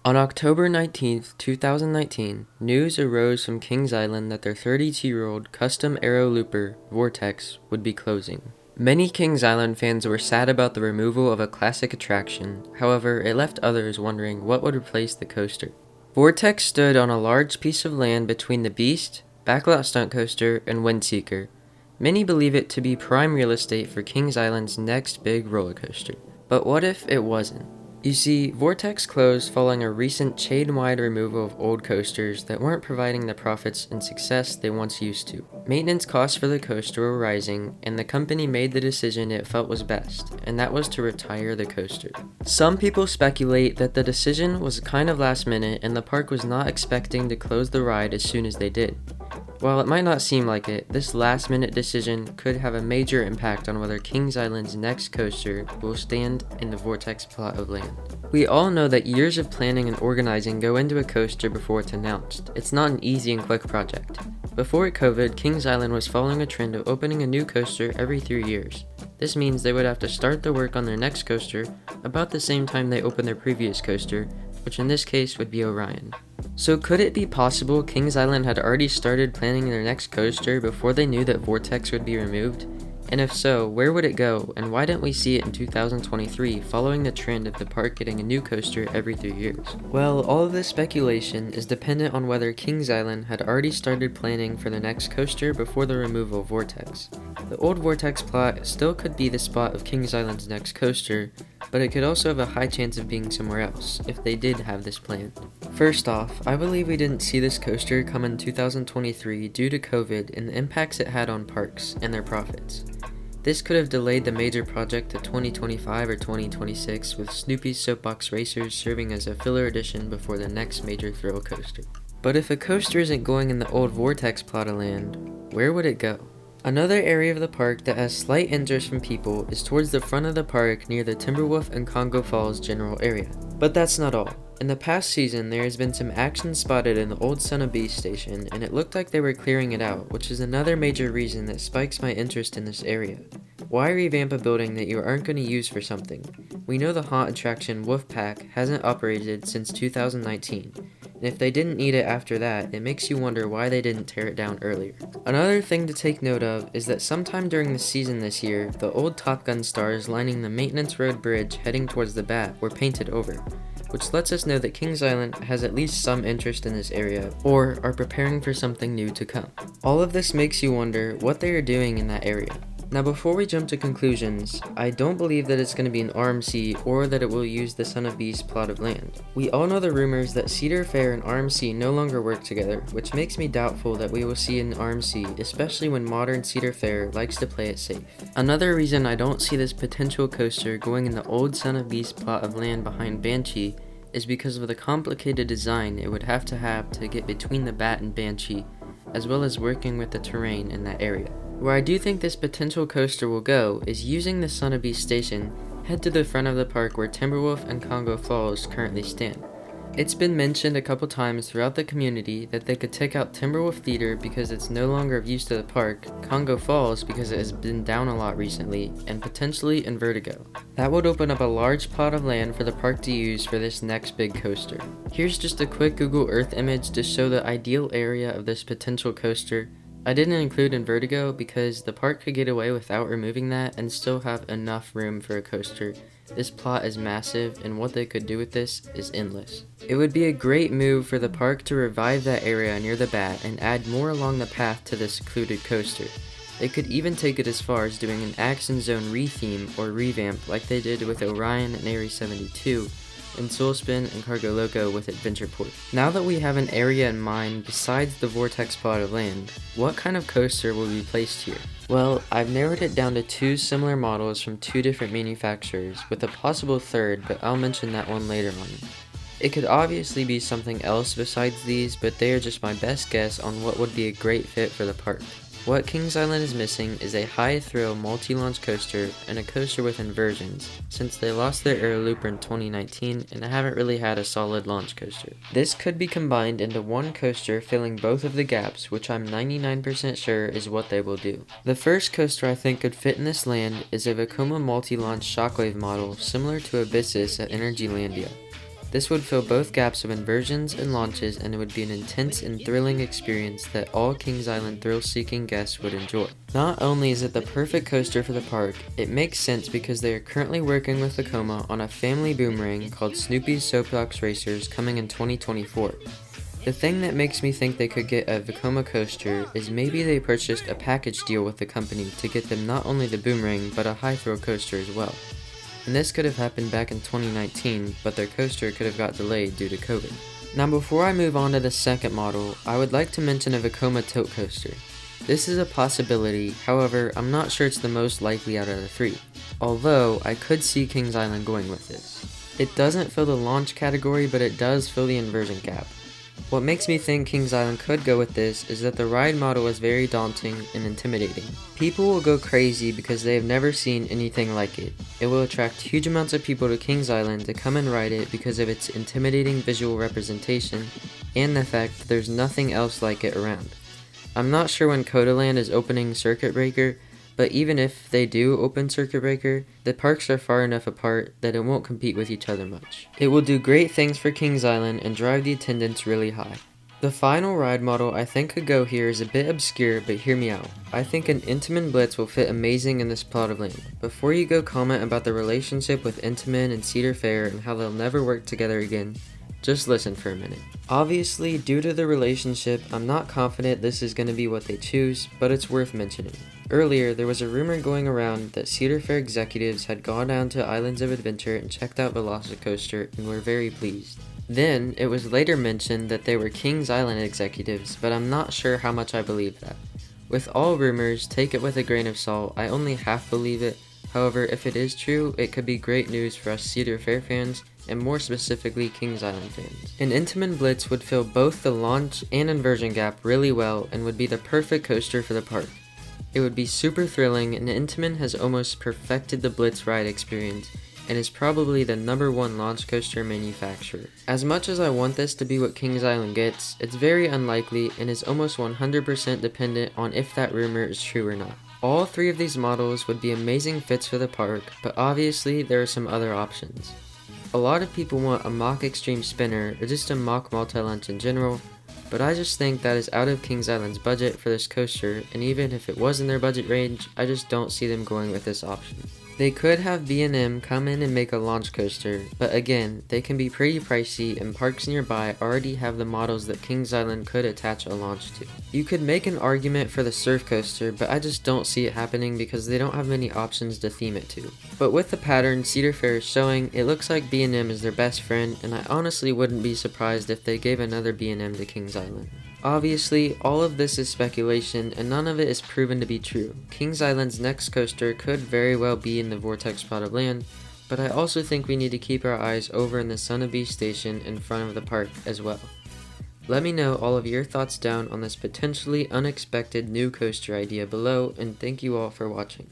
On October 19th, 2019, news arose from Kings Island that their 32-year-old custom aero looper, Vortex, would be closing. Many Kings Island fans were sad about the removal of a classic attraction, however, it left others wondering what would replace the coaster. Vortex stood on a large piece of land between the Beast, Backlot Stunt Coaster, and Windseeker. Many believe it to be prime real estate for Kings Island's next big roller coaster. But what if it wasn't? You see, Vortex closed following a recent chain-wide removal of old coasters that weren't providing the profits and success they once used to. Maintenance costs for the coaster were rising, and the company made the decision it felt was best, and that was to retire the coaster. Some people speculate that the decision was kind of last minute and the park was not expecting to close the ride as soon as they did. While it might not seem like it, this last-minute decision could have a major impact on whether Kings Island's next coaster will stand in the Vortex plot of land. We all know that years of planning and organizing go into a coaster before it's announced. It's not an easy and quick project. Before COVID, Kings Island was following a trend of opening a new coaster every 3 years. This means they would have to start the work on their next coaster about the same time they opened their previous coaster, which in this case would be Orion. So could it be possible Kings Island had already started planning their next coaster before they knew that Vortex would be removed? And if so, where would it go, and why didn't we see it in 2023 following the trend of the park getting a new coaster every 3 years? Well, all of this speculation is dependent on whether Kings Island had already started planning for the next coaster before the removal of Vortex. The old Vortex plot still could be the spot of Kings Island's next coaster, but it could also have a high chance of being somewhere else, if they did have this planned. First off, I believe we didn't see this coaster come in 2023 due to COVID and the impacts it had on parks and their profits. This could have delayed the major project to 2025 or 2026, with Snoopy's Soapbox Racers serving as a filler edition before the next major thrill coaster. But if a coaster isn't going in the old Vortex plot of land, where would it go? Another area of the park that has slight interest from people is towards the front of the park near the Timberwolf and Congo Falls general area. But that's not all. In the past season, there has been some action spotted in the old Sunna Beast station, and it looked like they were clearing it out, which is another major reason that spikes my interest in this area. Why revamp a building that you aren't going to use for something? We know the haunt attraction Wolfpack hasn't operated since 2019, and if they didn't need it after that, it makes you wonder why they didn't tear it down earlier. Another thing to take note of is that sometime during the season this year, the old Top Gun stars lining the Maintenance Road Bridge heading towards the Bat were painted over, which lets us know that Kings Island has at least some interest in this area, or are preparing for something new to come. All of this makes you wonder what they are doing in that area. Now before we jump to conclusions, I don't believe that it's going to be an RMC or that it will use the Sunna Beast plot of land. We all know the rumors that Cedar Fair and RMC no longer work together, which makes me doubtful that we will see an RMC, especially when modern Cedar Fair likes to play it safe. Another reason I don't see this potential coaster going in the old Sunna Beast plot of land behind Banshee is because of the complicated design it would have to get between the Bat and Banshee, as well as working with the terrain in that area. Where I do think this potential coaster will go is using the Sunna Beast station, head to the front of the park where Timberwolf and Congo Falls currently stand. It's been mentioned a couple times throughout the community that they could take out Timberwolf Theater because it's no longer of use to the park, Congo Falls because it has been down a lot recently, and potentially in Vertigo. That would open up a large plot of land for the park to use for this next big coaster. Here's just a quick Google Earth image to show the ideal area of this potential coaster. I didn't include in Vertigo because the park could get away without removing that and still have enough room for a coaster. This plot is massive, and what they could do with this is endless. It would be a great move for the park to revive that area near the Bat and add more along the path to the secluded coaster. They could even take it as far as doing an Action Zone re-theme or revamp like they did with Orion and Area 72, and Soulspin and Cargo Loco with Adventureport. Now that we have an area in mind besides the Vortex plot of land, what kind of coaster will be placed here? Well, I've narrowed it down to 2 similar models from 2 different manufacturers, with a possible third, but I'll mention that one later on. It could obviously be something else besides these, but they are just my best guess on what would be a great fit for the park. What Kings Island is missing is a high-thrill multi-launch coaster and a coaster with inversions, since they lost their Aero Looper in 2019 and haven't really had a solid launch coaster. This could be combined into one coaster filling both of the gaps, which I'm 99% sure is what they will do. The first coaster I think could fit in this land is a Vekoma multi-launch Shockwave model similar to Abyssus at Energylandia. This would fill both gaps of inversions and launches, and it would be an intense and thrilling experience that all Kings Island thrill-seeking guests would enjoy. Not only is it the perfect coaster for the park, it makes sense because they are currently working with Voma on a family boomerang called Snoopy's Soapbox Racers coming in 2024. The thing that makes me think they could get a Voma coaster is maybe they purchased a package deal with the company to get them not only the boomerang but a high throw coaster as well. And this could have happened back in 2019, but their coaster could have got delayed due to COVID. Now before I move on to the second model, I would like to mention a Voma tilt coaster. This is a possibility, however, I'm not sure it's the most likely out of the three, although I could see Kings Island going with this. It doesn't fill the launch category, but it does fill the inversion gap. What makes me think Kings Island could go with this is that the ride model is very daunting and intimidating. People will go crazy because they have never seen anything like it. It will attract huge amounts of people to Kings Island to come and ride it because of its intimidating visual representation and the fact that there's nothing else like it around. I'm not sure when Codaland is opening Circuit Breaker, but even if they do open Circuit Breaker, the parks are far enough apart that it won't compete with each other much. It will do great things for Kings Island and drive the attendance really high. The final ride model I think could go here is a bit obscure, but hear me out. I think an Intamin Blitz will fit amazing in this plot of land. Before you go comment about the relationship with Intamin and Cedar Fair and how they'll never work together again, just listen for a minute. Obviously, due to the relationship, I'm not confident this is going to be what they choose, but it's worth mentioning. Earlier, there was a rumor going around that Cedar Fair executives had gone down to Islands of Adventure and checked out Velocicoaster and were very pleased. Then, it was later mentioned that they were Kings Island executives, but I'm not sure how much I believe that. With all rumors, take it with a grain of salt, I only half believe it. However, if it is true, it could be great news for us Cedar Fair fans, and more specifically Kings Island fans. An Intamin Blitz would fill both the launch and inversion gap really well and would be the perfect coaster for the park. It would be super thrilling, and Intamin has almost perfected the Blitz ride experience and is probably the #1 launch coaster manufacturer. As much as I want this to be what Kings Island gets, it's very unlikely and is almost 100% dependent on if that rumor is true or not. All three of these models would be amazing fits for the park, but obviously there are some other options. A lot of people want a mock extreme spinner or just a mock multi-launch in general, but I just think that is out of Kings Island's budget for this coaster, and even if it was in their budget range, I just don't see them going with this option. They could have B&M come in and make a launch coaster, but again, they can be pretty pricey and parks nearby already have the models that Kings Island could attach a launch to. You could make an argument for the surf coaster, but I just don't see it happening because they don't have many options to theme it to. But with the pattern Cedar Fair is showing, it looks like B&M is their best friend, and I honestly wouldn't be surprised if they gave another B&M to Kings Island. Obviously, all of this is speculation and none of it is proven to be true. Kings Island's next coaster could very well be in the Vortex plot of land, but I also think we need to keep our eyes over in the Sunna Beast station in front of the park as well. Let me know all of your thoughts down on this potentially unexpected new coaster idea below, and thank you all for watching.